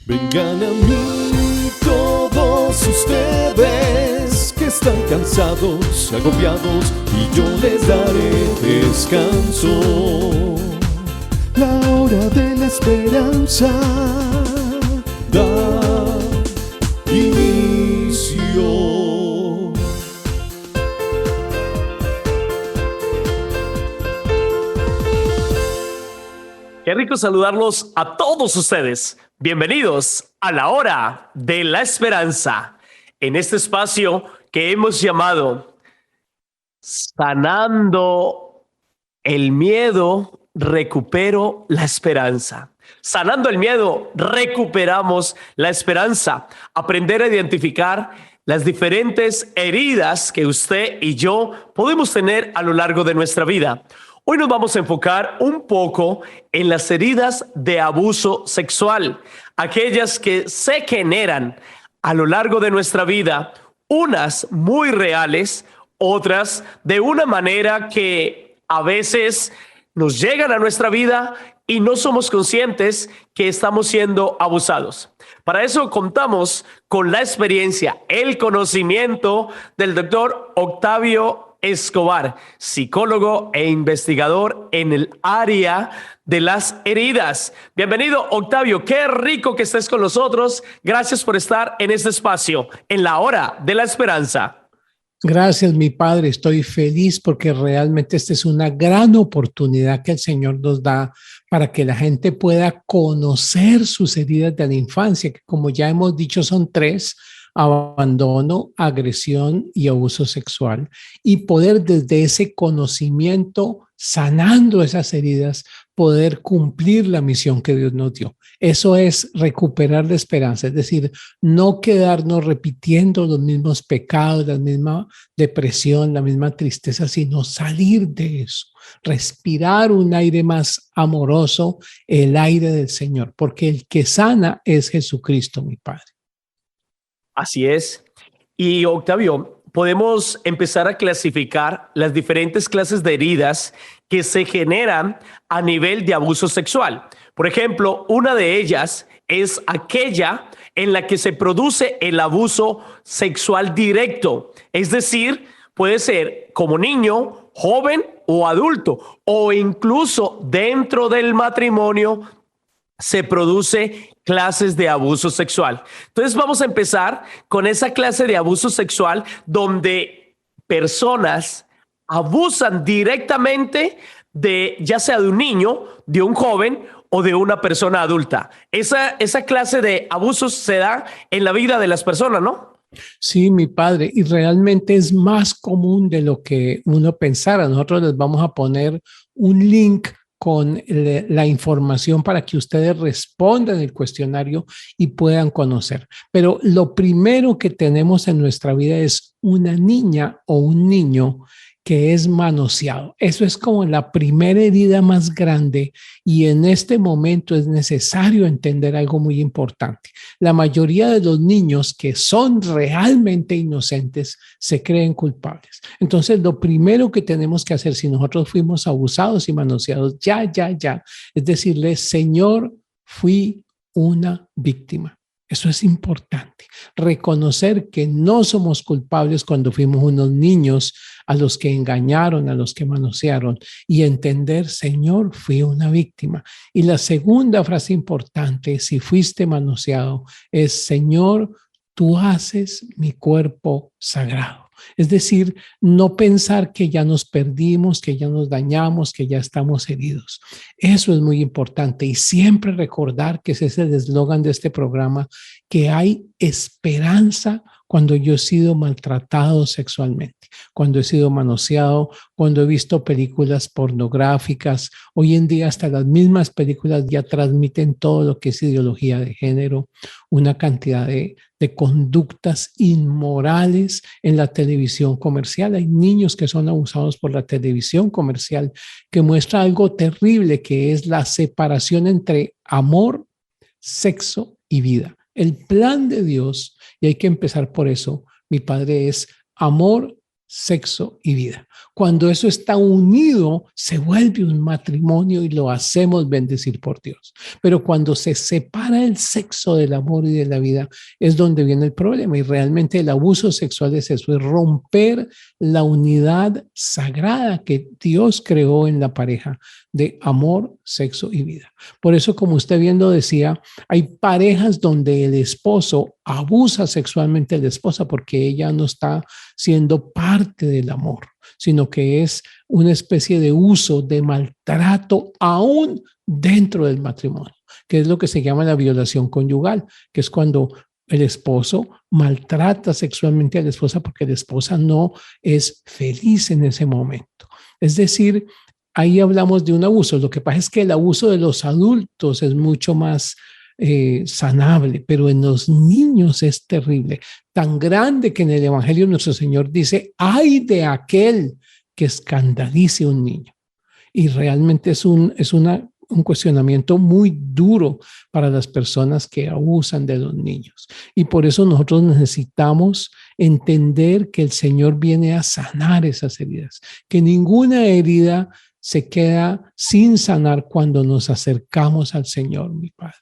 Vengan a mí todos ustedes que están cansados, agobiados, y yo les daré descanso. La hora de la esperanza da inicio. Qué rico saludarlos a todos ustedes. Bienvenidos a la hora de la esperanza. En este espacio que hemos llamado Sanando el miedo, recupero la esperanza. Sanando el miedo, recuperamos la esperanza. Aprender a identificar las diferentes heridas que usted y yo podemos tener a lo largo de nuestra vida. Hoy nos vamos a enfocar un poco en las heridas de abuso sexual, aquellas que se generan a lo largo de nuestra vida, unas muy reales, otras de una manera que a veces nos llegan a nuestra vida y no somos conscientes que estamos siendo abusados. Para eso contamos con la experiencia, el conocimiento del doctor Octavio Escobar, psicólogo e investigador en el área de las heridas. Bienvenido, Octavio. Qué rico que estés con nosotros. Gracias por estar en este espacio, en la hora de la esperanza. Gracias, mi padre. Estoy feliz porque realmente esta es una gran oportunidad que el Señor nos da para que la gente pueda conocer sus heridas de la infancia, que como ya hemos dicho son 3: abandono, agresión y abuso sexual, y poder desde ese conocimiento, sanando esas heridas, poder cumplir la misión que Dios nos dio. Eso es recuperar la esperanza, es decir, no quedarnos repitiendo los mismos pecados, la misma depresión, la misma tristeza, sino salir de eso, respirar un aire más amoroso, el aire del Señor, porque el que sana es Jesucristo, mi Padre. Así es. Y Octavio, podemos empezar a clasificar las diferentes clases de heridas que se generan a nivel de abuso sexual. Por ejemplo, una de ellas es aquella en la que se produce el abuso sexual directo. Es decir, puede ser como niño, joven o adulto, o incluso dentro del matrimonio se produce clases de abuso sexual. Entonces vamos a empezar con esa clase de abuso sexual donde personas abusan directamente de, ya sea de un niño, de un joven o de una persona adulta. Esa clase de abusos se da en la vida de las personas, ¿no? Sí, mi padre, y realmente es más común de lo que uno pensara. Nosotros les vamos a poner un link con la información para que ustedes respondan el cuestionario y puedan conocer. Pero lo primero que tenemos en nuestra vida es una niña o un niño que es manoseado. Eso es como la primera herida más grande, y en este momento es necesario entender algo muy importante. La mayoría de los niños que son realmente inocentes se creen culpables. Entonces, lo primero que tenemos que hacer si nosotros fuimos abusados y manoseados, es decirle: Señor, fui una víctima. Eso es importante, reconocer que no somos culpables cuando fuimos unos niños a los que engañaron, a los que manosearon, y entender: Señor, fui una víctima. Y la segunda frase importante, si fuiste manoseado, es: Señor, tú haces mi cuerpo sagrado. Es decir, no pensar que ya nos perdimos, que ya nos dañamos, que ya estamos heridos. Eso es muy importante, y siempre recordar que ese es el eslogan de este programa, que hay esperanza cuando yo he sido maltratado sexualmente, cuando he sido manoseado, cuando he visto películas pornográficas. Hoy en día hasta las mismas películas ya transmiten todo lo que es ideología de género, una cantidad de conductas inmorales en la televisión comercial. Hay niños que son abusados por la televisión comercial, que muestra algo terrible, que es la separación entre amor, sexo y vida. El plan de Dios, y hay que empezar por eso, mi padre, es amor, sexo y vida. Cuando eso está unido, se vuelve un matrimonio y lo hacemos bendecir por Dios. Pero cuando se separa el sexo del amor y de la vida, es donde viene el problema. Y realmente el abuso sexual es eso, es romper la unidad sagrada que Dios creó en la pareja de amor, sexo y vida. Por eso, como usted bien lo decía, hay parejas donde el esposo abusa sexualmente de la esposa porque ella no está siendo parte del amor, sino que es una especie de uso, de maltrato aún dentro del matrimonio, que es lo que se llama la violación conyugal, que es cuando el esposo maltrata sexualmente a la esposa porque la esposa no es feliz en ese momento. Es decir, ahí hablamos de un abuso. Lo que pasa es que el abuso de los adultos es mucho más sanable, pero en los niños es terrible, tan grande que en el Evangelio nuestro Señor dice, ay de aquel que escandalice a un niño. Y realmente es un cuestionamiento muy duro para las personas que abusan de los niños. Y por eso nosotros necesitamos entender que el Señor viene a sanar esas heridas, que ninguna herida se queda sin sanar cuando nos acercamos al Señor, mi Padre.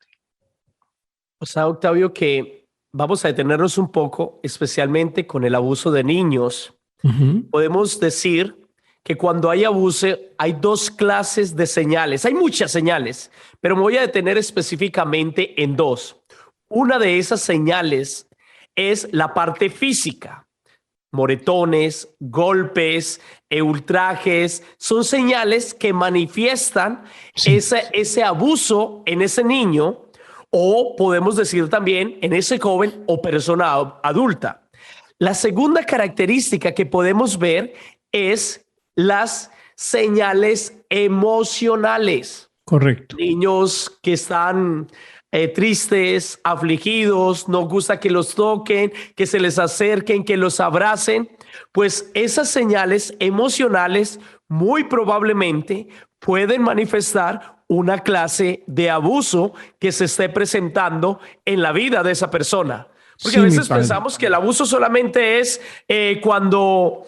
O sea, Octavio, que vamos a detenernos un poco, especialmente con el abuso de niños. Podemos decir que cuando hay abuso hay dos clases de señales. Hay muchas señales, pero me voy a detener específicamente en dos. Una de esas señales es la parte física. Moretones, golpes, ultrajes, son señales que manifiestan ese abuso en ese niño, o podemos decir también en ese joven o persona adulta. La segunda característica que podemos ver es las señales emocionales. Correcto. Niños que están tristes, afligidos, no gusta que los toquen, que se les acerquen, que los abracen, pues esas señales emocionales muy probablemente pueden manifestar una clase de abuso que se esté presentando en la vida de esa persona. Porque a veces pensamos que el abuso solamente es cuando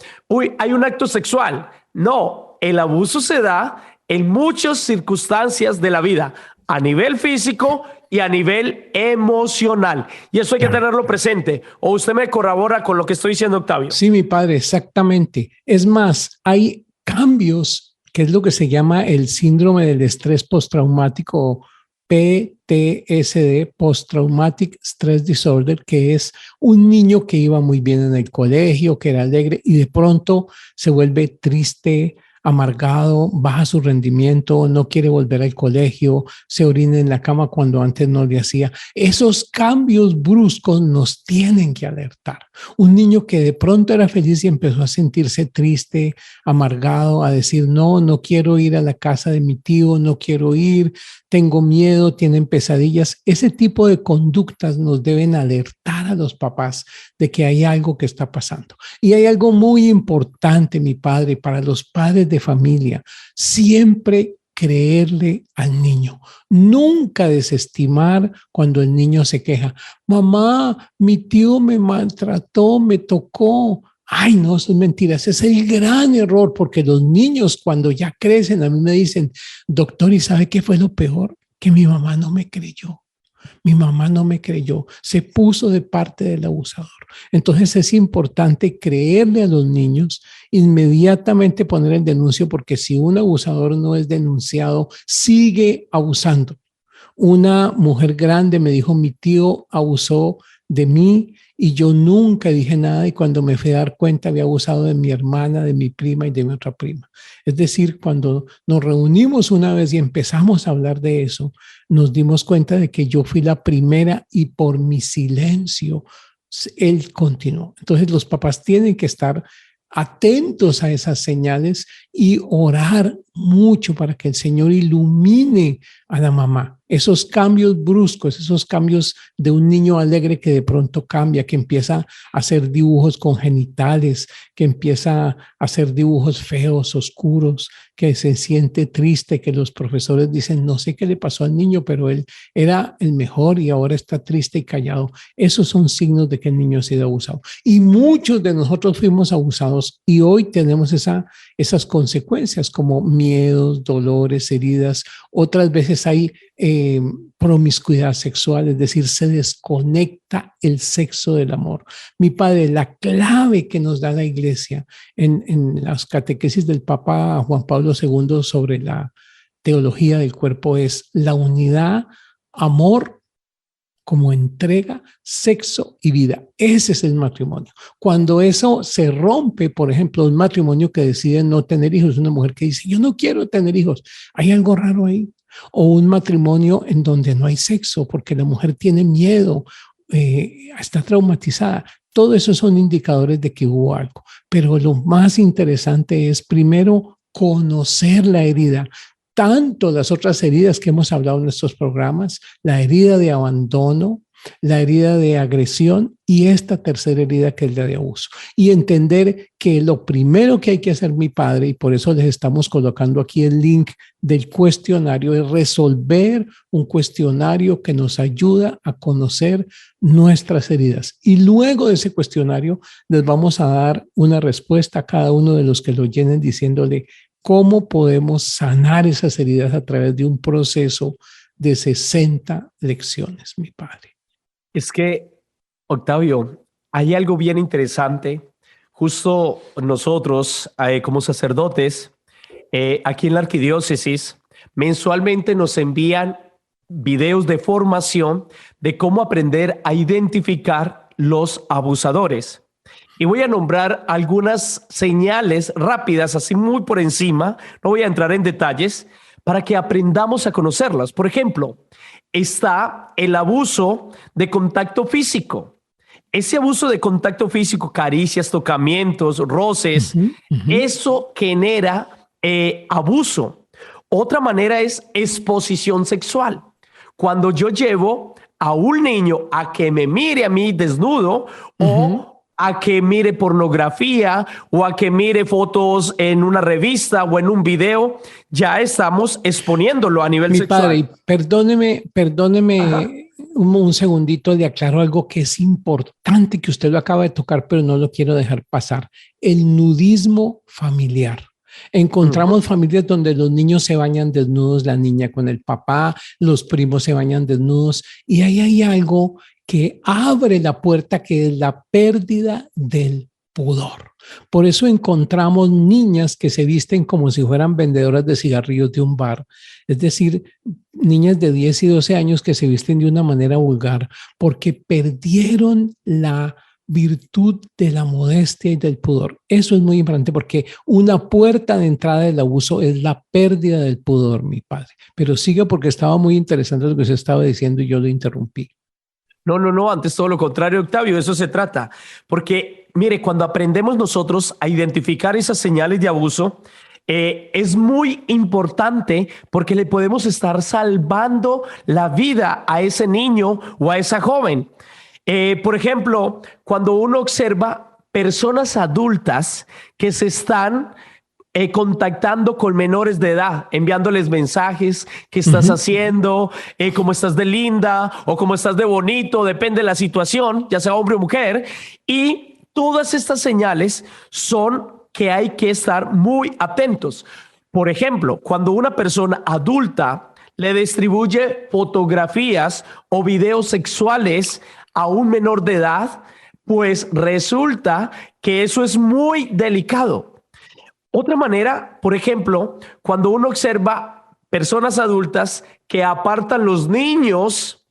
hay un acto sexual. No, el abuso se da en muchas circunstancias de la vida, a nivel físico y a nivel emocional. Y eso hay que tenerlo presente. ¿O usted me corrobora con lo que estoy diciendo, Octavio? Sí, mi padre, exactamente. Es más, hay cambios, que es lo que se llama el síndrome del estrés postraumático, PTSD, Post-Traumatic Stress Disorder, que es un niño que iba muy bien en el colegio, que era alegre y de pronto se vuelve triste, amargado, baja su rendimiento, no quiere volver al colegio, se orina en la cama cuando antes no le hacía. Esos cambios bruscos nos tienen que alertar. Un niño que de pronto era feliz y empezó a sentirse triste, amargado, a decir, no quiero ir a la casa de mi tío, no quiero ir, tengo miedo, tienen pesadillas. Ese tipo de conductas nos deben alertar a los papás de que hay algo que está pasando. Y hay algo muy importante, mi padre, para los padres de familia, siempre creerle al niño, nunca desestimar cuando el niño se queja. Mamá, mi tío me maltrató, me tocó. Ay, no, eso es mentira. Ese es el gran error, porque los niños cuando ya crecen a mí me dicen, doctor, ¿y sabe qué fue lo peor? Que mi mamá no me creyó. Mi mamá no me creyó, se puso de parte del abusador. Entonces es importante creerle a los niños, inmediatamente poner el denuncio, porque si un abusador no es denunciado, sigue abusando. Una mujer grande me dijo, mi tío abusó de mí y yo nunca dije nada, y cuando me fui a dar cuenta había abusado de mi hermana, de mi prima y de mi otra prima. Es decir, cuando nos reunimos una vez y empezamos a hablar de eso, nos dimos cuenta de que yo fui la primera y por mi silencio él continuó. Entonces los papás tienen que estar atentos a esas señales y orar mucho para que el Señor ilumine a la mamá. Esos cambios bruscos, esos cambios de un niño alegre que de pronto cambia, que empieza a hacer dibujos con genitales, que empieza a hacer dibujos feos, oscuros, que se siente triste, que los profesores dicen, no sé qué le pasó al niño, pero él era el mejor y ahora está triste y callado. Esos son signos de que el niño ha sido abusado. Y muchos de nosotros fuimos abusados y hoy tenemos esas consecuencias como miedos, dolores, heridas. Otras veces hay promiscuidad sexual, es decir, se desconecta el sexo del amor. Mi padre, la clave que nos da la iglesia en las catequesis del Papa Juan Pablo II sobre la teología del cuerpo es la unidad, amor como entrega, sexo y vida. Ese es el matrimonio. Cuando eso se rompe, por ejemplo, un matrimonio que decide no tener hijos, una mujer que dice, yo no quiero tener hijos, hay algo raro ahí. O un matrimonio en donde no hay sexo porque la mujer tiene miedo, está traumatizada. Todo eso son indicadores de que hubo algo. Pero lo más interesante es primero conocer la herida. Tanto las otras heridas que hemos hablado en estos programas, la herida de abandono, la herida de agresión y esta tercera herida que es la de abuso. Y entender que lo primero que hay que hacer, mi padre, y por eso les estamos colocando aquí el link del cuestionario, es resolver un cuestionario que nos ayuda a conocer nuestras heridas. Y luego de ese cuestionario les vamos a dar una respuesta a cada uno de los que lo llenen diciéndole cómo podemos sanar esas heridas a través de un proceso de 60 lecciones, mi padre. Es que, Octavio, hay algo bien interesante. Justo nosotros, como sacerdotes, aquí en la arquidiócesis, mensualmente nos envían videos de formación de cómo aprender a identificar los abusadores. Y voy a nombrar algunas señales rápidas, así muy por encima, no voy a entrar en detalles, para que aprendamos a conocerlas. Por ejemplo, está el abuso de contacto físico. Ese abuso de contacto físico, caricias, tocamientos, roces, eso genera abuso. Otra manera es exposición sexual. Cuando yo llevo a un niño a que me mire a mí desnudo o a que mire pornografía o a que mire fotos en una revista o en un video, ya estamos exponiéndolo a nivel sexual. Mi padre, perdóneme un segundito, le aclaro algo que es importante que usted lo acaba de tocar, pero no lo quiero dejar pasar. El nudismo familiar. Encontramos familias donde los niños se bañan desnudos, la niña con el papá, los primos se bañan desnudos y ahí hay algo que abre la puerta, que es la pérdida del pudor. Por eso encontramos niñas que se visten como si fueran vendedoras de cigarrillos de un bar, es decir, niñas de 10 y 12 años que se visten de una manera vulgar porque perdieron la virtud de la modestia y del pudor. Eso es muy importante porque una puerta de entrada del abuso es la pérdida del pudor, mi padre. Pero siga porque estaba muy interesante lo que usted estaba diciendo y yo lo interrumpí. No, antes todo lo contrario, Octavio, eso se trata. Porque, mire, cuando aprendemos nosotros a identificar esas señales de abuso, es muy importante porque le podemos estar salvando la vida a ese niño o a esa joven. Por ejemplo, cuando uno observa personas adultas que se están contactando con menores de edad, enviándoles mensajes, ¿qué estás haciendo? ¿Cómo estás de linda? ¿O cómo estás de bonito? Depende de la situación, ya sea hombre o mujer. Y todas estas señales son que hay que estar muy atentos. Por ejemplo, cuando una persona adulta le distribuye fotografías o videos sexuales a un menor de edad, pues resulta que eso es muy delicado. Otra manera, por ejemplo, cuando uno observa personas adultas que apartan los niños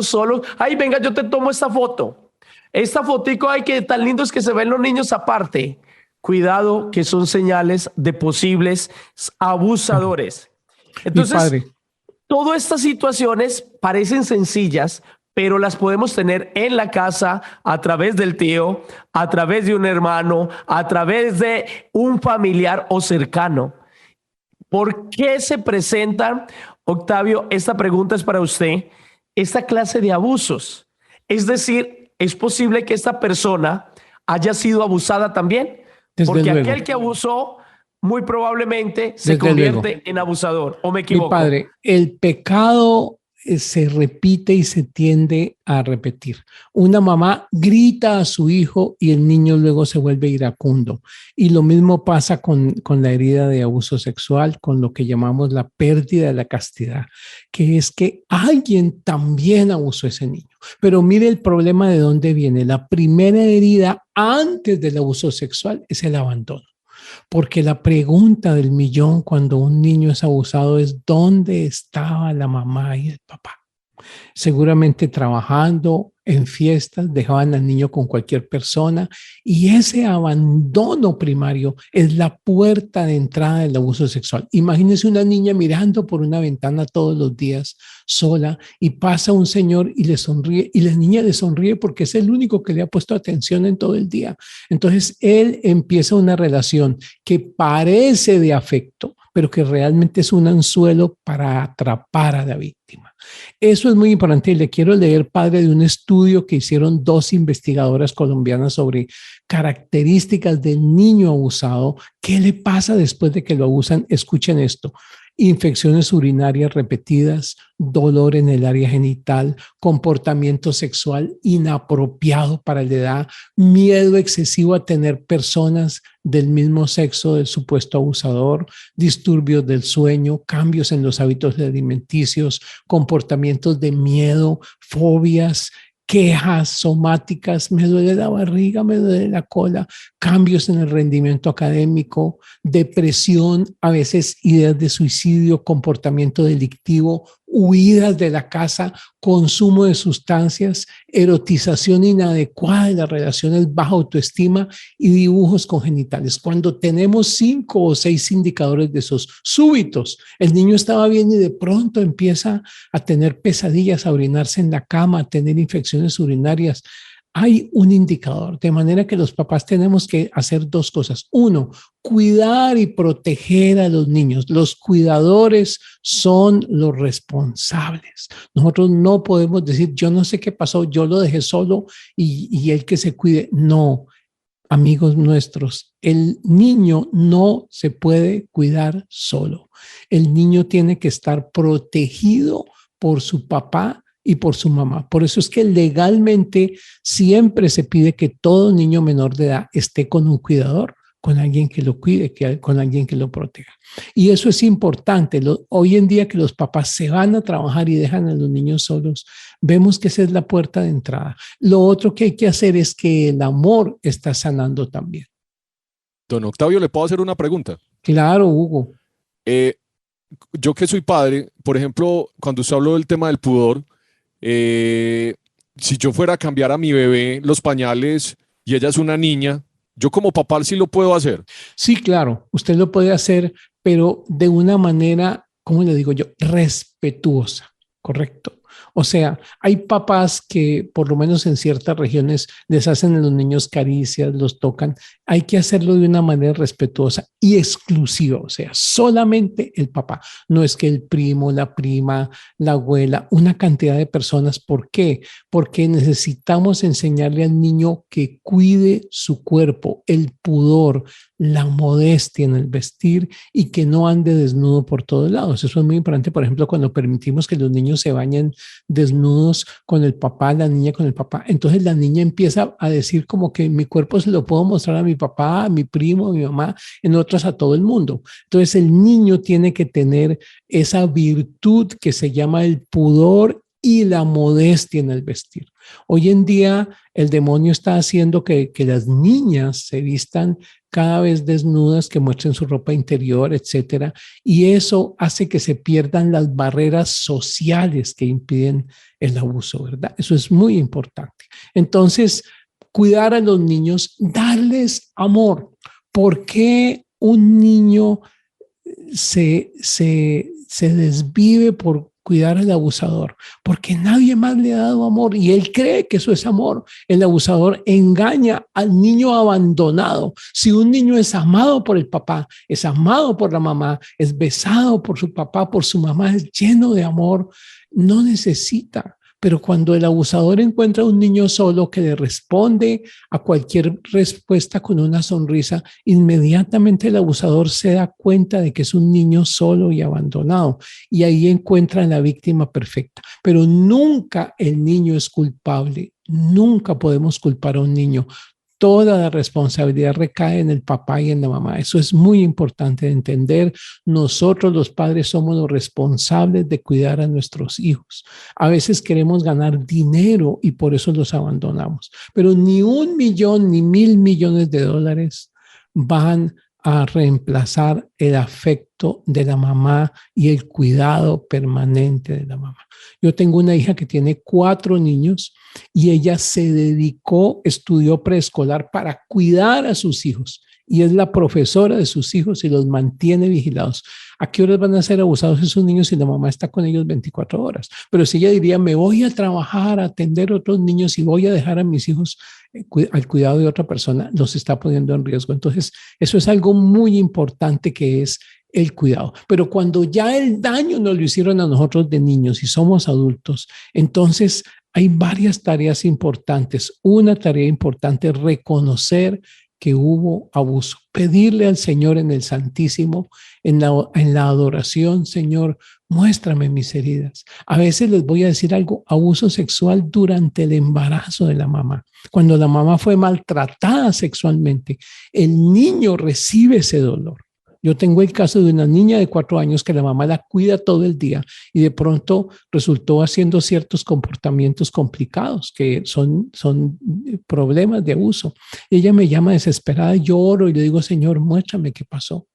solos. Ay, venga, yo te tomo esta foto. Esta fotico, ay, que tan lindos que se ven los niños aparte. Cuidado, que son señales de posibles abusadores. Entonces, todas estas situaciones parecen sencillas, pero las podemos tener en la casa a través del tío, a través de un hermano, a través de un familiar o cercano. ¿Por qué se presentan, Octavio? Esta pregunta es para usted, esta clase de abusos. Es decir, es posible que esta persona haya sido abusada también, Desde porque luego. aquel que abusó muy probablemente se Desde convierte luego. en abusador, ¿o me Mi equivoco? padre, el pecado se repite y se tiende a repetir. Una mamá grita a su hijo y el niño luego se vuelve iracundo. Y lo mismo pasa con la herida de abuso sexual, con lo que llamamos la pérdida de la castidad, que es que alguien también abusó a ese niño. Pero mire el problema de dónde viene. La primera herida antes del abuso sexual es el abandono. Porque la pregunta del millón cuando un niño es abusado es ¿dónde estaba la mamá y el papá? Seguramente trabajando en fiestas, dejaban al niño con cualquier persona y ese abandono primario es la puerta de entrada del abuso sexual. Imagínese una niña mirando por una ventana todos los días sola y pasa un señor y le sonríe y la niña le sonríe porque es el único que le ha puesto atención en todo el día. Entonces él empieza una relación que parece de afecto, pero que realmente es un anzuelo para atrapar a la víctima. Eso es muy importante y le quiero leer, padre, de un estudio que hicieron 2 investigadoras colombianas sobre características del niño abusado. ¿Qué le pasa después de que lo abusan? Escuchen esto. Infecciones urinarias repetidas, dolor en el área genital, comportamiento sexual inapropiado para la edad, miedo excesivo a tener personas del mismo sexo del supuesto abusador, disturbios del sueño, cambios en los hábitos alimenticios, comportamientos de miedo, fobias, quejas somáticas, me duele la barriga, me duele la cola, cambios en el rendimiento académico, depresión, a veces ideas de suicidio, comportamiento delictivo, huidas de la casa, consumo de sustancias, erotización inadecuada de las relaciones, baja autoestima y dibujos congenitales. Cuando tenemos 5 o 6 indicadores de esos súbitos, el niño estaba bien y de pronto empieza a tener pesadillas, a orinarse en la cama, a tener infecciones urinarias. Hay un indicador, de manera que los papás tenemos que hacer 2 cosas. 1, cuidar y proteger a los niños. Los cuidadores son los responsables. Nosotros no podemos decir, yo no sé qué pasó, yo lo dejé solo y él que se cuide. No, amigos nuestros, el niño no se puede cuidar solo. El niño tiene que estar protegido por su papá y por su mamá. Por eso es que legalmente siempre se pide que todo niño menor de edad esté con un cuidador, con alguien que lo cuide, con alguien que lo proteja. Y eso es importante. Hoy en día que los papás se van a trabajar y dejan a los niños solos, vemos que esa es la puerta de entrada. Lo otro que hay que hacer es que el amor está sanando también. Don Octavio, ¿le puedo hacer una pregunta? Claro, Hugo. Yo que soy padre, por ejemplo, cuando usted habló del tema del pudor, si yo fuera a cambiar a mi bebé los pañales y ella es una niña, yo como papá sí lo puedo hacer. Sí, claro, usted lo puede hacer, pero de una manera, ¿cómo le digo yo? Respetuosa, ¿correcto? O sea, hay papás que por lo menos en ciertas regiones les hacen a los niños caricias, los tocan. Hay que hacerlo de una manera respetuosa y exclusiva, o sea, solamente el papá. No es que el primo, la prima, la abuela, una cantidad de personas. ¿Por qué? Porque necesitamos enseñarle al niño que cuide su cuerpo, el pudor, la modestia en el vestir y que no ande desnudo por todos lados. Eso es muy importante, por ejemplo, cuando permitimos que los niños se bañen desnudos con el papá, la niña con el papá. Entonces la niña empieza a decir como que mi cuerpo se lo puedo mostrar a mi papá, a mi primo, a mi mamá, en otras a todo el mundo. Entonces el niño tiene que tener esa virtud que se llama el pudor y la modestia en el vestir. Hoy en día el demonio está haciendo que las niñas se vistan cada vez desnudas, que muestren su ropa interior, etcétera, y eso hace que se pierdan las barreras sociales que impiden el abuso, ¿verdad? Eso es muy importante. Entonces, cuidar a los niños, darles amor. ¿Por qué un niño se desvive por cuidar al abusador, porque nadie más le ha dado amor y él cree que eso es amor. El abusador engaña al niño abandonado. Si un niño es amado por el papá, es amado por la mamá, es besado por su papá, por su mamá, es lleno de amor, no necesita. Pero cuando el abusador encuentra a un niño solo que le responde a cualquier respuesta con una sonrisa, inmediatamente el abusador se da cuenta de que es un niño solo y abandonado. Y ahí encuentra a la víctima perfecta. Pero nunca el niño es culpable. Nunca podemos culpar a un niño. Toda la responsabilidad recae en el papá y en la mamá. Eso es muy importante de entender. Nosotros los padres somos los responsables de cuidar a nuestros hijos. A veces queremos ganar dinero y por eso los abandonamos. Pero ni 1 millón ni 1.000 millones de dólares van a reemplazar el afecto de la mamá y el cuidado permanente de la mamá. Yo tengo una hija que tiene 4 niños y ella se dedicó, estudió preescolar para cuidar a sus hijos y es la profesora de sus hijos y los mantiene vigilados. ¿A qué horas van a ser abusados esos niños si la mamá está con ellos 24 horas? Pero si ella diría, me voy a trabajar, a atender a otros niños y voy a dejar a mis hijos al cuidado de otra persona, los está poniendo en riesgo. Entonces, eso es algo muy importante que es el cuidado. Pero cuando ya el daño nos lo hicieron a nosotros de niños y somos adultos, entonces hay varias tareas importantes. Una tarea importante es reconocer que hubo abuso, pedirle al Señor en el Santísimo, en la adoración, Señor, muéstrame mis heridas. A veces les voy a decir algo, abuso sexual durante el embarazo de la mamá. Cuando la mamá fue maltratada sexualmente, el niño recibe ese dolor. Yo tengo el caso de una niña de 4 años que la mamá la cuida todo el día y de pronto resultó haciendo ciertos comportamientos complicados que son problemas de abuso. Y ella me llama desesperada, lloro y le digo, Señor, muéstrame qué pasó.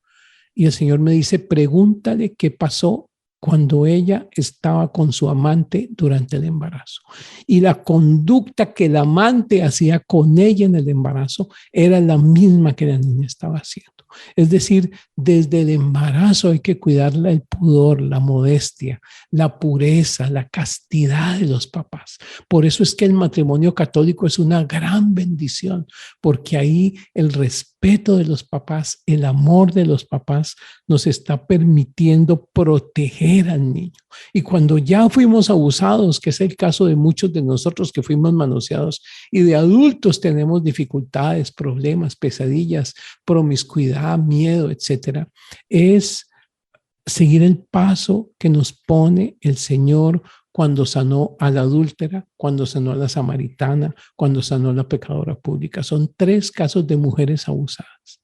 Y el Señor me dice, pregúntale qué pasó cuando ella estaba con su amante durante el embarazo. Y la conducta que el amante hacía con ella en el embarazo era la misma que la niña estaba haciendo. Es decir, desde el embarazo hay que cuidar el pudor, la modestia, la pureza, la castidad de los papás. Por eso es que el matrimonio católico es una gran bendición, porque ahí el respeto de los papás, el amor de los papás nos está permitiendo proteger al niño. Y cuando ya fuimos abusados, que es el caso de muchos de nosotros que fuimos manoseados, y de adultos tenemos dificultades, problemas, pesadillas, promiscuidad, miedo, etcétera, es seguir el paso que nos pone el Señor cuando sanó a la adúltera, cuando sanó a la samaritana, cuando sanó a la pecadora pública. Son 3 casos de mujeres abusadas.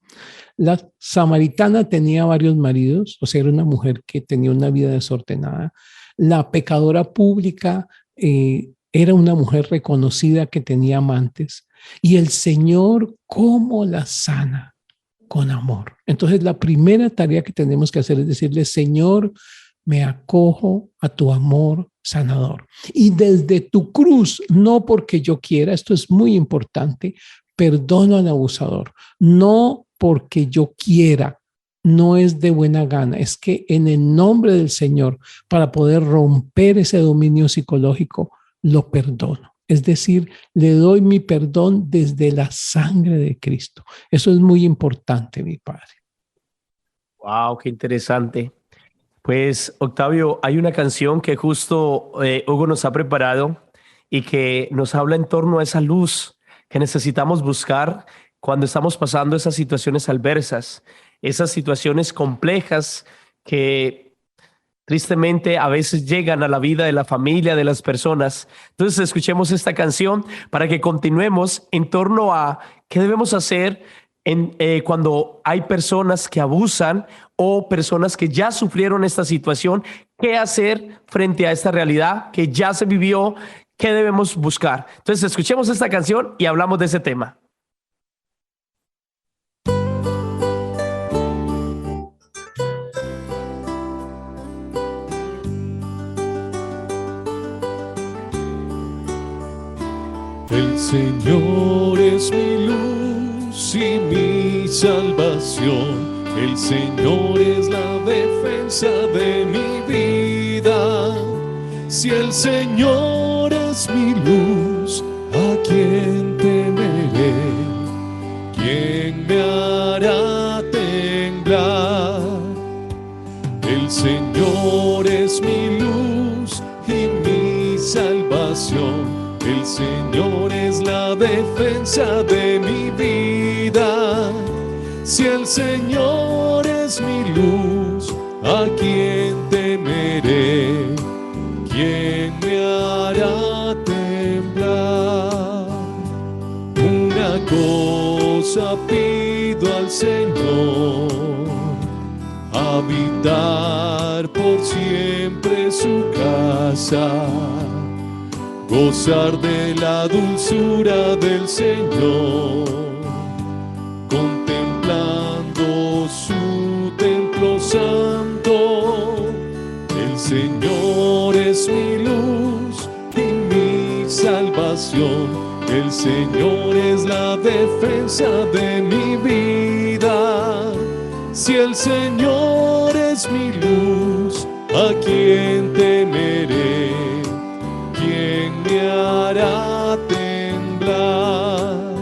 La samaritana tenía varios maridos, o sea, era una mujer que tenía una vida desordenada. La pecadora pública era una mujer reconocida que tenía amantes. Y el Señor, ¿cómo la sana? Con amor. Entonces, la primera tarea que tenemos que hacer es decirle, Señor, me acojo a tu amor sanador. Y desde tu cruz, no porque yo quiera, esto es muy importante, perdono al abusador, no porque yo quiera, no es de buena gana, es que en el nombre del Señor, para poder romper ese dominio psicológico, lo perdono. Es decir, le doy mi perdón desde la sangre de Cristo. Eso es muy importante, mi padre. Wow, qué interesante. Pues, Octavio, hay una canción que justo Hugo nos ha preparado y que nos habla en torno a esa luz que necesitamos buscar cuando estamos pasando esas situaciones adversas, esas situaciones complejas que tristemente a veces llegan a la vida de la familia, de las personas. Entonces escuchemos esta canción para que continuemos en torno a qué debemos hacer cuando hay personas que abusan o personas que ya sufrieron esta situación, qué hacer frente a esta realidad que ya se vivió, qué debemos buscar. Entonces escuchemos esta canción y hablamos de ese tema. El Señor es mi luz y mi salvación. El Señor es la defensa de mi vida. Si el Señor es mi luz, ¿a quién temeré? ¿Quién me hará temblar? El Señor es mi luz y mi salvación. El Señor es la defensa de mi vida. Si el Señor es mi luz, ¿a quién temeré? ¿Quién me hará temblar? Una cosa pido al Señor, habitar por siempre su casa, gozar de la dulzura del Señor, contemplando su templo santo. El Señor es mi luz y mi salvación. El Señor es la defensa de mi vida. Si el Señor es mi luz, ¿a quién temeré? ¿Quién me hará temblar?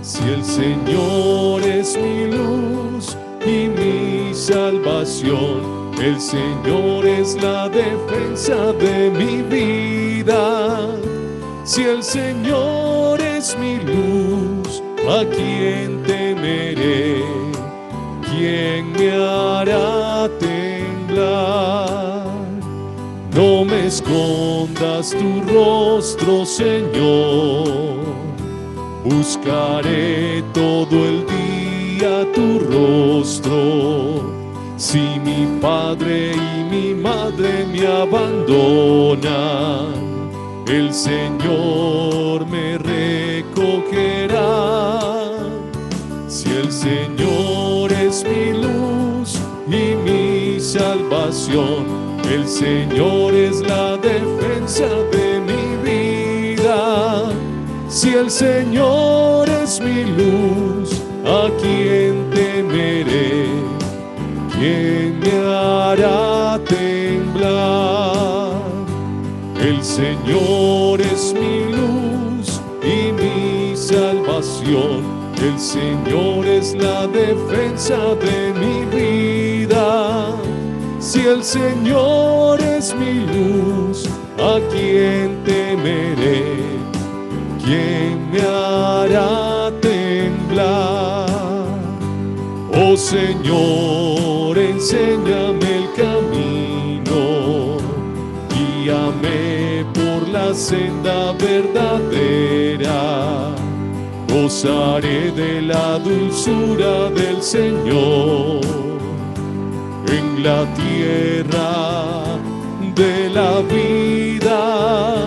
Si el Señor es mi luz y mi salvación, el Señor es la defensa de mi vida. Si el Señor es mi luz, ¿a quién temeré? ¿Quién me hará temblar? No me escondas tu rostro, Señor. Buscaré todo el día tu rostro. Si mi padre y mi madre me abandonan, el Señor me recogerá. Si el Señor es mi luz y mi salvación, el Señor es la defensa de mi vida. Si el Señor es mi luz, ¿a quién temeré? ¿Quién me hará temblar? El Señor es mi luz y mi salvación. El Señor es la defensa de mi vida. Si el Señor es mi luz, ¿a quién temeré? ¿Quién me hará temblar? Oh Señor, enséñame el camino, guíame por la senda verdadera. Gozaré de la dulzura del Señor en la tierra de la vida.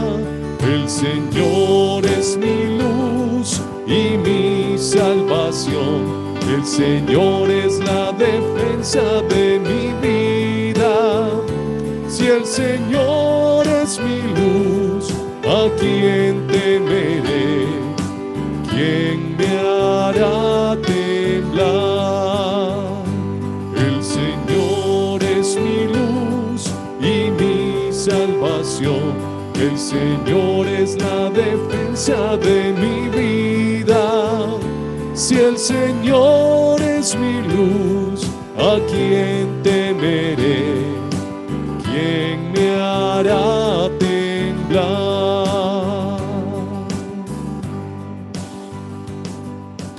El Señor es mi luz y mi salvación. El Señor es la defensa de mi vida. Si el Señor es mi luz, ¿a quién temeré? ¿Quién me hará temblar? El Señor es mi luz y mi salvación. El Señor es la defensa de mi vida. Si el Señor es mi luz, ¿a quién temeré? ¿Quién me hará temblar?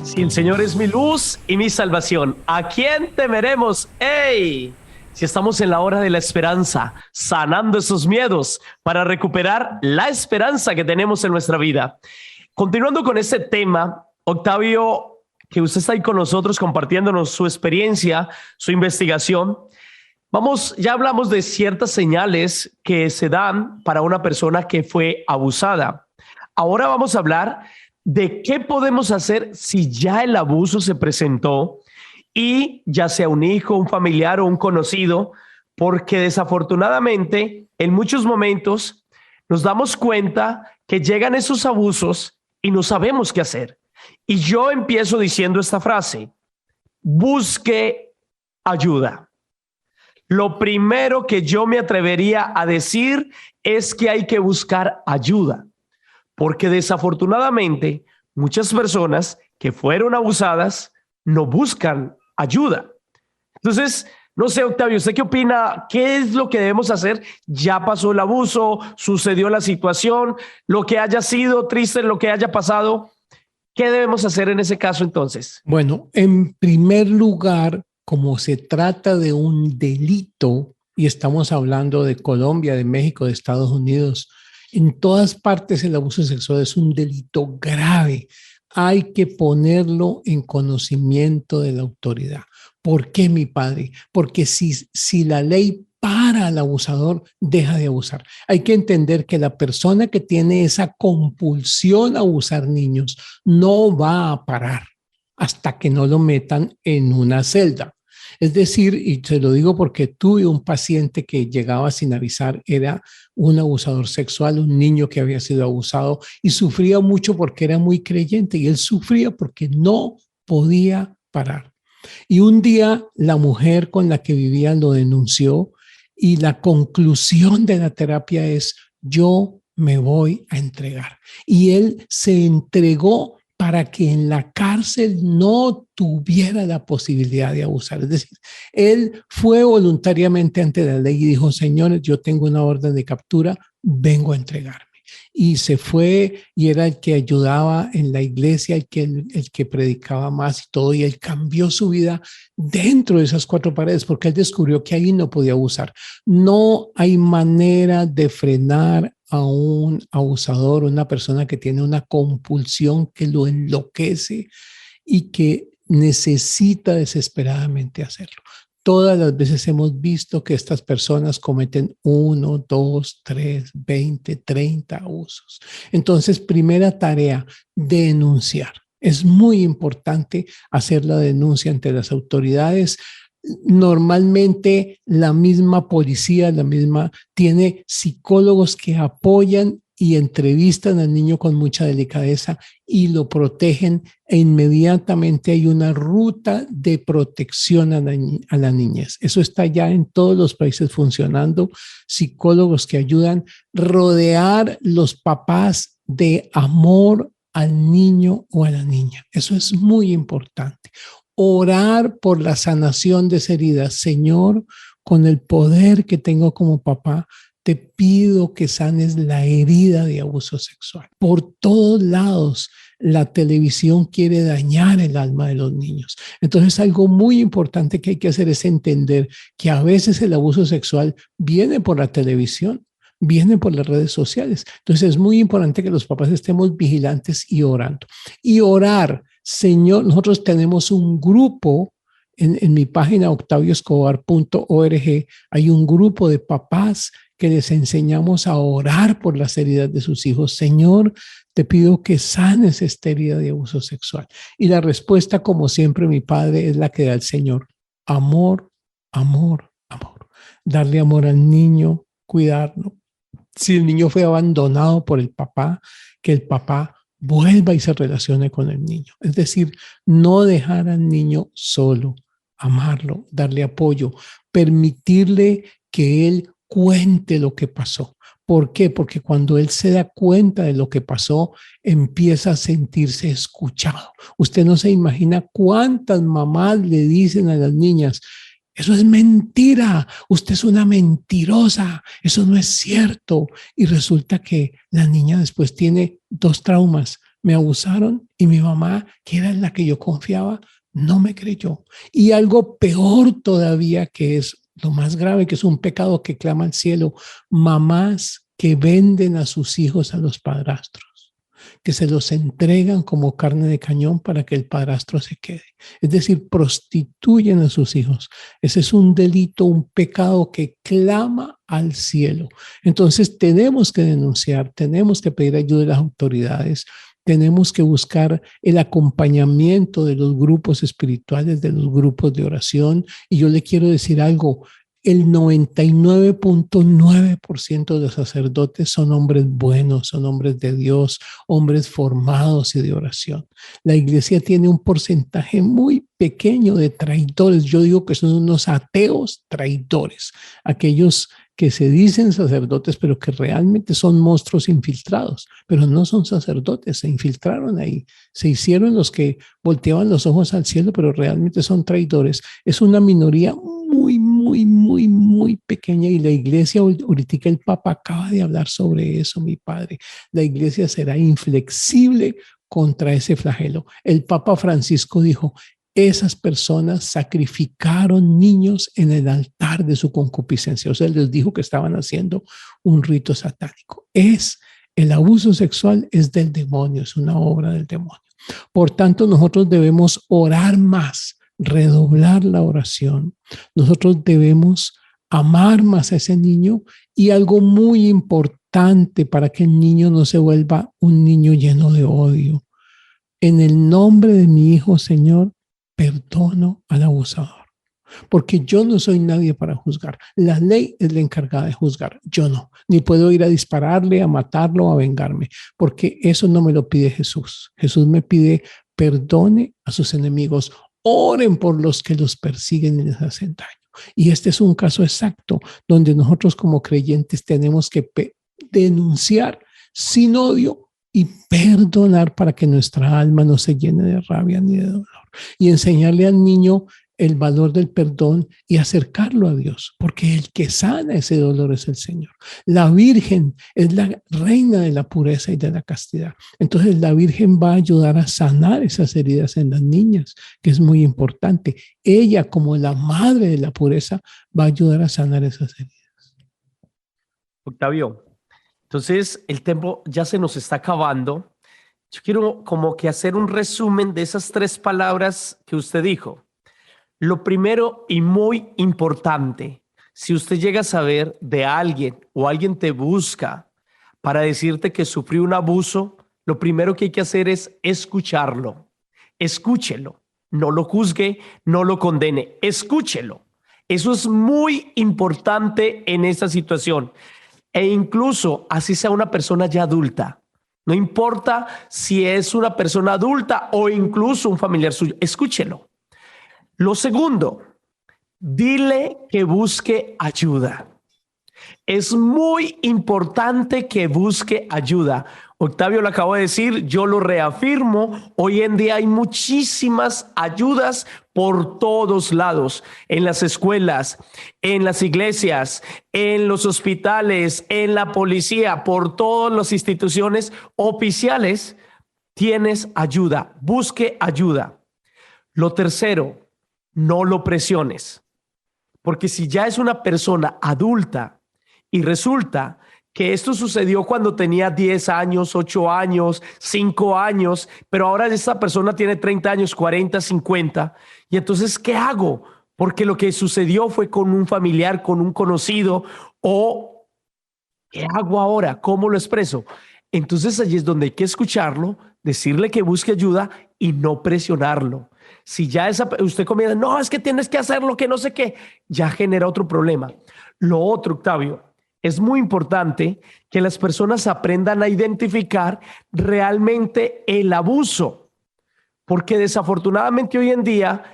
Si el Señor es mi luz y mi salvación, ¿a quién temeremos? ¡Ey! Si estamos en la hora de la esperanza, sanando esos miedos para recuperar la esperanza que tenemos en nuestra vida. Continuando con este tema, Octavio, que usted está ahí con nosotros compartiéndonos su experiencia, su investigación. Ya hablamos de ciertas señales que se dan para una persona que fue abusada. Ahora vamos a hablar de qué podemos hacer si ya el abuso se presentó y ya sea un hijo, un familiar o un conocido, porque desafortunadamente en muchos momentos nos damos cuenta que llegan esos abusos y no sabemos qué hacer. Y yo empiezo diciendo esta frase: busque ayuda. lo primero que yo me atrevería a decir es que hay que buscar ayuda, porque desafortunadamente muchas personas que fueron abusadas no buscan ayuda. Entonces, no sé, Octavio, ¿usted qué opina? ¿Qué es lo que debemos hacer? Ya pasó el abuso, sucedió la situación, lo que haya sido triste, lo que haya pasado. ¿Qué debemos hacer en ese caso entonces? Bueno, en primer lugar, como se trata de un delito, y estamos hablando de Colombia, de México, de Estados Unidos, en todas partes el abuso sexual es un delito grave. Hay que ponerlo en conocimiento de la autoridad. ¿Por qué, mi padre? Porque si la ley para al abusador, deja de abusar. Hay que entender que la persona que tiene esa compulsión a abusar niños no va a parar hasta que no lo metan en una celda. Es decir, y se lo digo porque tuve un paciente que llegaba sin avisar, era un abusador sexual, un niño que había sido abusado y sufría mucho porque era muy creyente y él sufría porque no podía parar. Y un día la mujer con la que vivía lo denunció y la conclusión de la terapia es: yo me voy a entregar. Y él se entregó para que en la cárcel no tuviera la posibilidad de abusar. Es decir, él fue voluntariamente ante la ley y dijo: señores, yo tengo una orden de captura, vengo a entregarme. Y se fue y era el que ayudaba en la iglesia, el que predicaba más y todo, y él cambió su vida dentro de esas cuatro paredes porque él descubrió que ahí no podía abusar. No hay manera de frenar a un abusador, una persona que tiene una compulsión que lo enloquece y que necesita desesperadamente hacerlo. Todas las veces hemos visto que estas personas cometen 1, 2, 3, 20, 30 abusos. Entonces, primera tarea, denunciar. Es muy importante hacer la denuncia ante las autoridades. Normalmente la misma policía, tiene psicólogos que apoyan y entrevistan al niño con mucha delicadeza y lo protegen e inmediatamente hay una ruta de protección a la niñez. Eso está ya en todos los países funcionando. Psicólogos que ayudan a rodear los papás de amor al niño o a la niña. Eso es muy importante. Orar por la sanación de esa herida. Señor, con el poder que tengo como papá, te pido que sanes la herida de abuso sexual. Por todos lados, la televisión quiere dañar el alma de los niños. Entonces, algo muy importante que hay que hacer es entender que a veces el abuso sexual viene por la televisión, viene por las redes sociales. Entonces, es muy importante que los papás estemos vigilantes y orando. Y orar, Señor, nosotros tenemos un grupo en mi página octavioescobar.org, hay un grupo de papás que les enseñamos a orar por las heridas de sus hijos. Señor, te pido que sanes esta herida de abuso sexual. Y la respuesta, como siempre, mi padre, es la que da el Señor. Amor, amor, amor. Darle amor al niño, cuidarlo. Si el niño fue abandonado por el papá, que el papá vuelva y se relacione con el niño. Es decir, no dejar al niño solo, amarlo, darle apoyo, permitirle que él cuente lo que pasó. ¿Por qué? Porque cuando él se da cuenta de lo que pasó, empieza a sentirse escuchado. Usted no se imagina cuántas mamás le dicen a las niñas: eso es mentira, usted es una mentirosa, eso no es cierto. Y resulta que la niña después tiene 2 traumas. Me abusaron y mi mamá, que era en la que yo confiaba, no me creyó. Y algo peor todavía, que es lo más grave, que es un pecado que clama al cielo: mamás que venden a sus hijos a los padrastros, que se los entregan como carne de cañón para que el padrastro se quede. Es decir, prostituyen a sus hijos. Ese es un delito, un pecado que clama al cielo. Entonces tenemos que denunciar, tenemos que pedir ayuda de las autoridades, tenemos que buscar el acompañamiento de los grupos espirituales, de los grupos de oración. Y yo le quiero decir algo: el 99.9% de los sacerdotes son hombres buenos, son hombres de Dios, hombres formados y de oración. La iglesia tiene un porcentaje muy pequeño de traidores. Yo digo que son unos ateos traidores, aquellos que se dicen sacerdotes, pero que realmente son monstruos infiltrados, pero no son sacerdotes, se infiltraron ahí, se hicieron los que volteaban los ojos al cielo, pero realmente son traidores. Es una minoría muy pequeña, y la iglesia, ahorita el Papa acaba de hablar sobre eso, mi padre. La iglesia será inflexible contra ese flagelo. El Papa Francisco dijo: esas personas sacrificaron niños en el altar de su concupiscencia. O sea, les dijo que estaban haciendo un rito satánico. El abuso sexual es del demonio, es una obra del demonio. Por tanto, nosotros debemos orar más, redoblar la oración. Nosotros debemos amar más a ese niño, y algo muy importante para que el niño no se vuelva un niño lleno de odio. En el nombre de mi hijo, Señor, perdono al abusador, porque yo no soy nadie para juzgar. La ley es la encargada de juzgar, yo no. Ni puedo ir a dispararle, a matarlo, a vengarme, porque eso no me lo pide Jesús. Jesús me pide: perdone a sus enemigos, oren por los que los persiguen y les hacen daño. Y este es un caso exacto donde nosotros como creyentes tenemos que denunciar sin odio y perdonar, para que nuestra alma no se llene de rabia ni de dolor, y enseñarle al niño el valor del perdón y acercarlo a Dios, porque el que sana ese dolor es el Señor. La Virgen es la reina de la pureza y de la castidad. Entonces la Virgen va a ayudar a sanar esas heridas en las niñas, que es muy importante. Ella, como la madre de la pureza, va a ayudar a sanar esas heridas. Octavio, entonces el tiempo ya se nos está acabando. Yo quiero como que hacer un resumen de esas 3 palabras que usted dijo. Lo primero y muy importante: si usted llega a saber de alguien o alguien te busca para decirte que sufrió un abuso, lo primero que hay que hacer es escucharlo. Escúchelo, no lo juzgue, no lo condene, escúchelo. Eso es muy importante en esta situación. E incluso así sea una persona ya adulta, no importa si es una persona adulta o incluso un familiar suyo, escúchelo. Lo segundo, dile que busque ayuda. Es muy importante que busque ayuda. Octavio lo acabó de decir, yo lo reafirmo. Hoy en día hay muchísimas ayudas por todos lados, en las escuelas, en las iglesias, en los hospitales, en la policía, por todas las instituciones oficiales tienes ayuda. Busque ayuda. Lo tercero, no lo presiones, porque si ya es una persona adulta y resulta que esto sucedió cuando tenía 10 años, 8 años, 5 años, pero ahora esta persona tiene 30 años, 40, 50, y entonces, ¿qué hago? Porque lo que sucedió fue con un familiar, con un conocido, o ¿qué hago ahora? ¿Cómo lo expreso? Entonces allí es donde hay que escucharlo, decirle que busque ayuda y no presionarlo. Si ya usted comienza, no, es que tienes que hacerlo, que no sé qué, ya genera otro problema. Lo otro, Octavio, es muy importante que las personas aprendan a identificar realmente el abuso, porque desafortunadamente hoy en día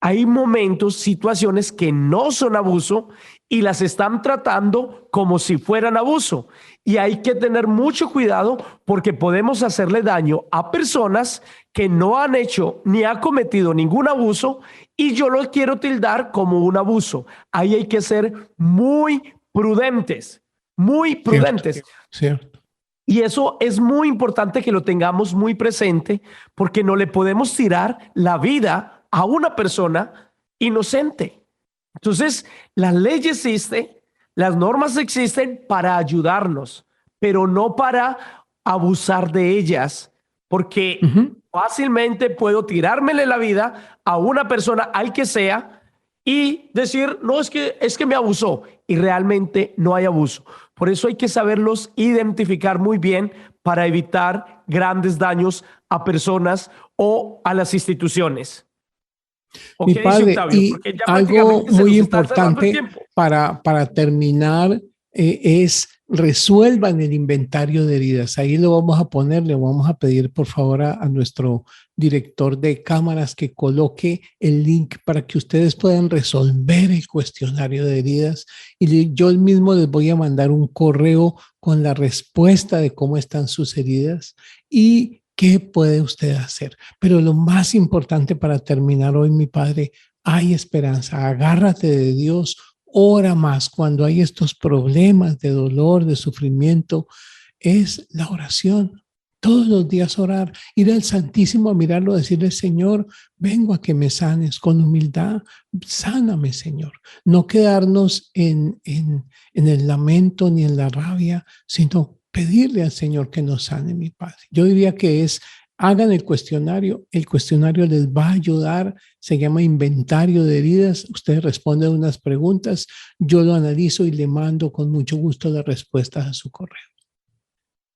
hay momentos, situaciones que no son abuso y las están tratando como si fueran abuso. Y hay que tener mucho cuidado, porque podemos hacerle daño a personas que no han hecho ni han cometido ningún abuso, y yo lo quiero tildar como un abuso. Ahí hay que ser muy prudentes, muy prudentes. Cierto. Y eso es muy importante que lo tengamos muy presente, porque no le podemos tirar la vida a una persona inocente. Entonces, la ley existe, las normas existen para ayudarnos, pero no para abusar de ellas, porque fácilmente puedo tirármele la vida a una persona, al que sea, y decir, no, es que me abusó, y realmente no hay abuso. Por eso hay que saberlos identificar muy bien para evitar grandes daños a personas o a las instituciones. ¿O Mi qué dice padre, Octavio? y Porque ya algo prácticamente se muy nos está cerrando el importante tiempo. para terminar es resuelvan el inventario de heridas. Ahí lo vamos a poner, le vamos a pedir por favor a nuestro director de cámaras que coloque el link para que ustedes puedan resolver el cuestionario de heridas. Y yo mismo les voy a mandar un correo con la respuesta de cómo están sus heridas y qué puede usted hacer. Pero lo más importante para terminar hoy, mi padre, hay esperanza. Agárrate de Dios. Ora más cuando hay estos problemas de dolor, de sufrimiento, es la oración. Todos los días orar, ir al Santísimo a mirarlo, decirle, Señor, vengo a que me sanes con humildad, sáname, Señor. No quedarnos en el lamento ni en la rabia, sino pedirle al Señor que nos sane, mi Padre. Yo diría que hagan el cuestionario les va a ayudar, se llama inventario de heridas, usted responde unas preguntas, yo lo analizo y le mando con mucho gusto las respuestas a su correo.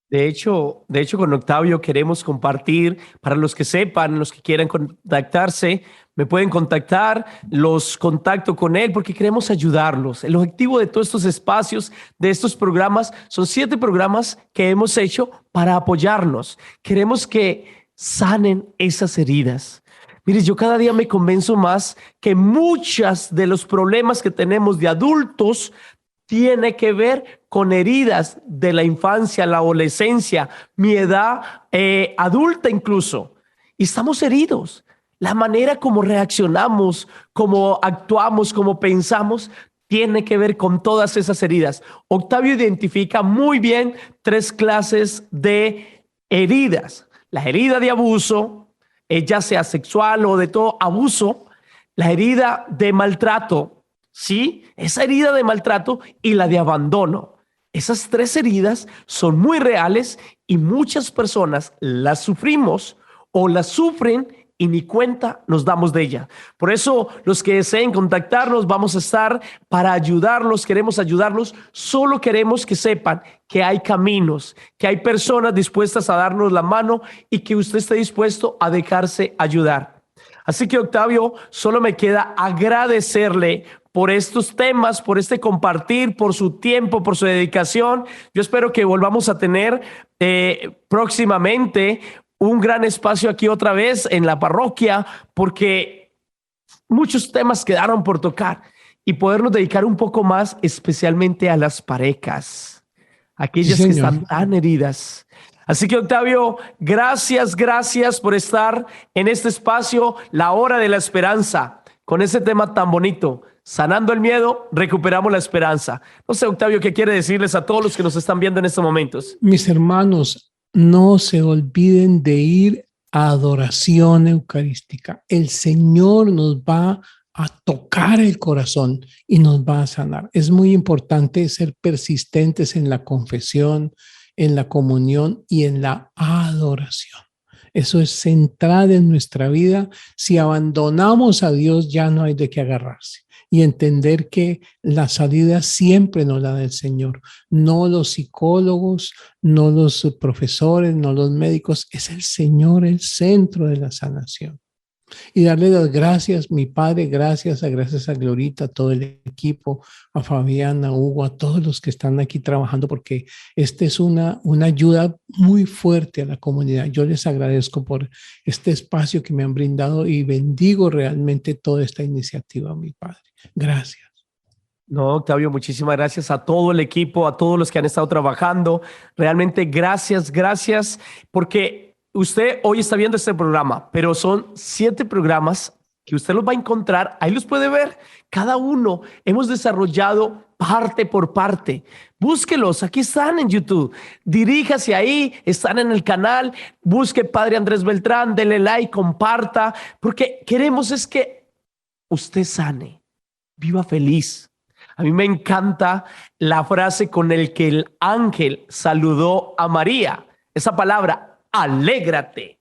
De hecho, con Octavio queremos compartir, para los que sepan, los que quieran contactarse, me pueden contactar, los contacto con él porque queremos ayudarlos. El objetivo de todos estos espacios, de estos programas, son 7 programas que hemos hecho para apoyarnos. Queremos que sanen esas heridas. Mire, yo cada día me convenzo más que muchos de los problemas que tenemos de adultos tiene que ver con heridas de la infancia, la adolescencia, mi edad adulta incluso. Y estamos heridos. La manera como reaccionamos, como actuamos, como pensamos, tiene que ver con todas esas heridas. Octavio identifica muy bien 3 clases de heridas. La herida de abuso, ya sea sexual o de todo abuso, la herida de maltrato, ¿sí? Esa herida de maltrato y la de abandono. Esas 3 heridas son muy reales y muchas personas las sufrimos o las sufren y ni cuenta nos damos de ella. Por eso los que deseen contactarnos vamos a estar para ayudarlos, queremos ayudarlos, solo queremos que sepan que hay caminos, que hay personas dispuestas a darnos la mano y que usted esté dispuesto a dejarse ayudar. Así que Octavio, solo me queda agradecerle por estos temas, por este compartir, por su tiempo, por su dedicación. Yo espero que volvamos a tener próximamente un gran espacio aquí otra vez en la parroquia, porque muchos temas quedaron por tocar y podernos dedicar un poco más especialmente a las parejas, aquellas que están tan heridas. Así que Octavio, gracias por estar en este espacio, la hora de la esperanza, con ese tema tan bonito. Sanando el miedo, recuperamos la esperanza. No sé, Octavio, ¿qué quiere decirles a todos los que nos están viendo en estos momentos? Mis hermanos, no se olviden de ir a adoración eucarística. El Señor nos va a tocar el corazón y nos va a sanar. Es muy importante ser persistentes en la confesión, en la comunión y en la adoración. Eso es central en nuestra vida. Si abandonamos a Dios, ya no hay de qué agarrarse. Y entender que la salida siempre nos la da el Señor. No los psicólogos, no los profesores, no los médicos. Es el Señor el centro de la sanación. Y darle las gracias, mi Padre, gracias a Glorita, a todo el equipo, a Fabián, a Hugo, a todos los que están aquí trabajando, porque esta es una ayuda muy fuerte a la comunidad. Yo les agradezco por este espacio que me han brindado y bendigo realmente toda esta iniciativa, mi Padre. Gracias. No, Octavio, muchísimas gracias a todo el equipo, a todos los que han estado trabajando. Realmente gracias, porque usted hoy está viendo este programa, pero son 7 programas que usted los va a encontrar, ahí los puede ver, cada uno hemos desarrollado parte por parte. Búsquelos, aquí están en YouTube, diríjase ahí, están en el canal, busque Padre Andrés Beltrán, dele like, comparta, porque queremos es que usted sane, viva feliz. A mí me encanta la frase con el que el ángel saludó a María, esa palabra, alégrate.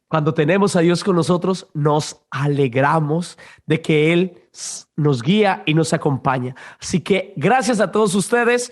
Cuando tenemos a Dios con nosotros, nos alegramos de que Él nos guía y nos acompaña. Así que gracias a todos ustedes.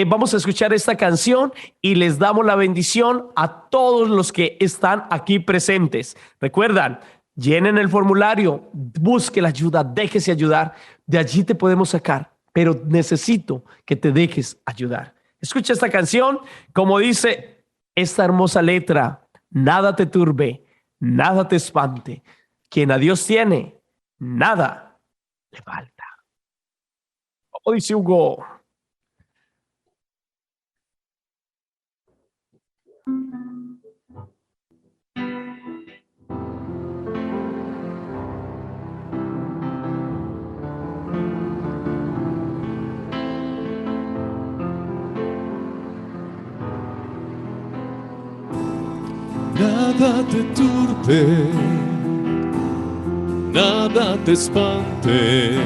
Vamos a escuchar esta canción y les damos la bendición a todos los que están aquí presentes. Recuerdan, Llenen el formulario, busque la ayuda, déjese ayudar. De allí te podemos sacar, pero necesito que te dejes ayudar. Escucha esta canción, como dice esta hermosa letra: nada te turbe, nada te espante. Quien a Dios tiene, nada le falta. Como dice Hugo. Nada te turbe, nada te espante,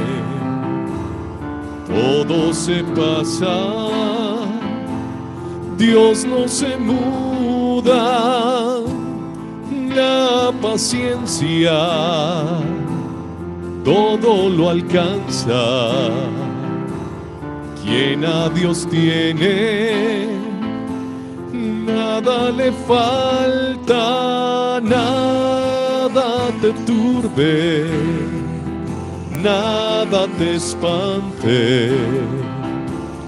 todo se pasa, Dios no se muda, la paciencia todo lo alcanza, quien a Dios tiene, nada le falta, nada te turbe, nada te espante,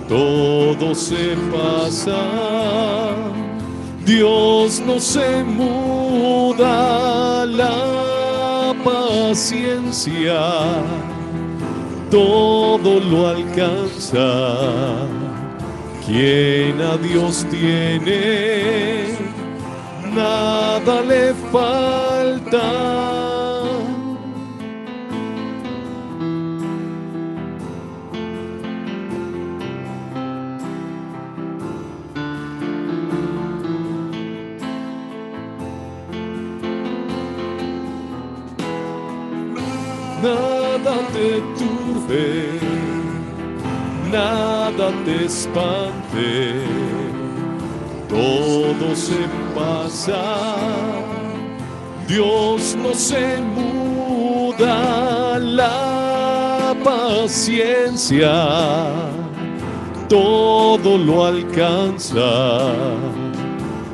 todo se pasa, Dios no se muda, la paciencia todo lo alcanza. Quien a Dios tiene, nada le falta. Nada te turbe, nada te espante, todo se pasa, Dios no se muda, la paciencia todo lo alcanza,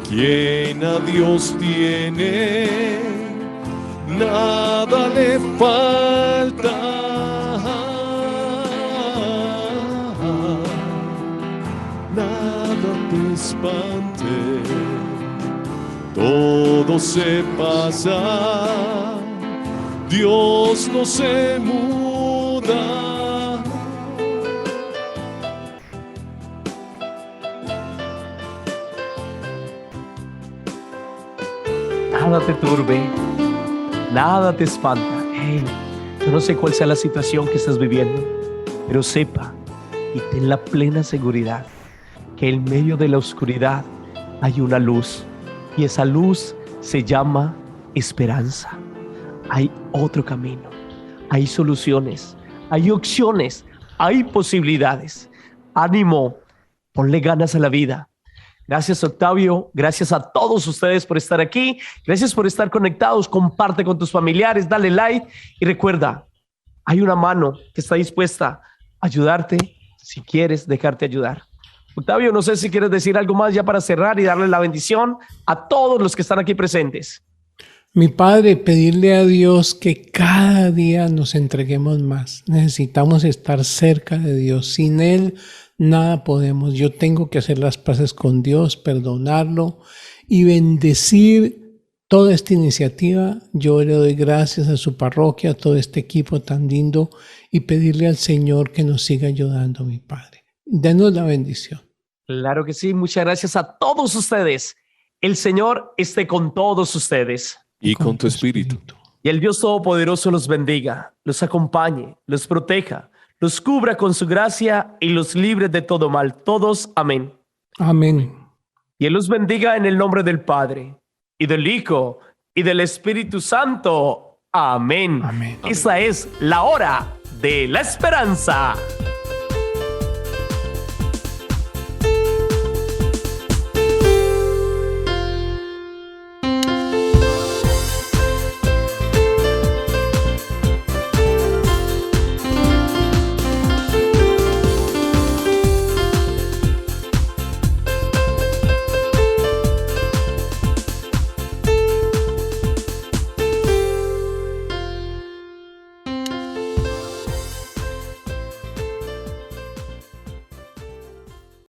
quien a Dios tiene, nada le falta. Nada te espante, todo se pasa, Dios no se muda. Nada te turbe, nada te espanta. Hey, yo no sé cuál sea la situación que estás viviendo, pero sepa y ten la plena seguridad que en medio de la oscuridad hay una luz, y esa luz se llama esperanza. Hay otro camino, hay soluciones, hay opciones, hay posibilidades. Ánimo, ponle ganas a la vida. Gracias, Octavio. Gracias a todos ustedes por estar aquí. Gracias por estar conectados. Comparte con tus familiares, dale like y recuerda, hay una mano que está dispuesta a ayudarte si quieres dejarte ayudar. Octavio, no sé si quieres decir algo más ya para cerrar y darle la bendición a todos los que están aquí presentes. Mi Padre, pedirle a Dios que cada día nos entreguemos más. Necesitamos estar cerca de Dios. Sin Él nada podemos. Yo tengo que hacer las paces con Dios, perdonarlo y bendecir toda esta iniciativa. Yo le doy gracias a su parroquia, a todo este equipo tan lindo y pedirle al Señor que nos siga ayudando, mi Padre. Denos la bendición. Claro que sí. Muchas gracias a todos ustedes. El Señor esté con todos ustedes. Y con tu espíritu. Y el Dios Todopoderoso los bendiga, los acompañe, los proteja, los cubra con su gracia y los libre de todo mal. Todos, amén. Amén. Y Él los bendiga en el nombre del Padre, y del Hijo, y del Espíritu Santo. Amén. Amén. Esa es la hora de la esperanza.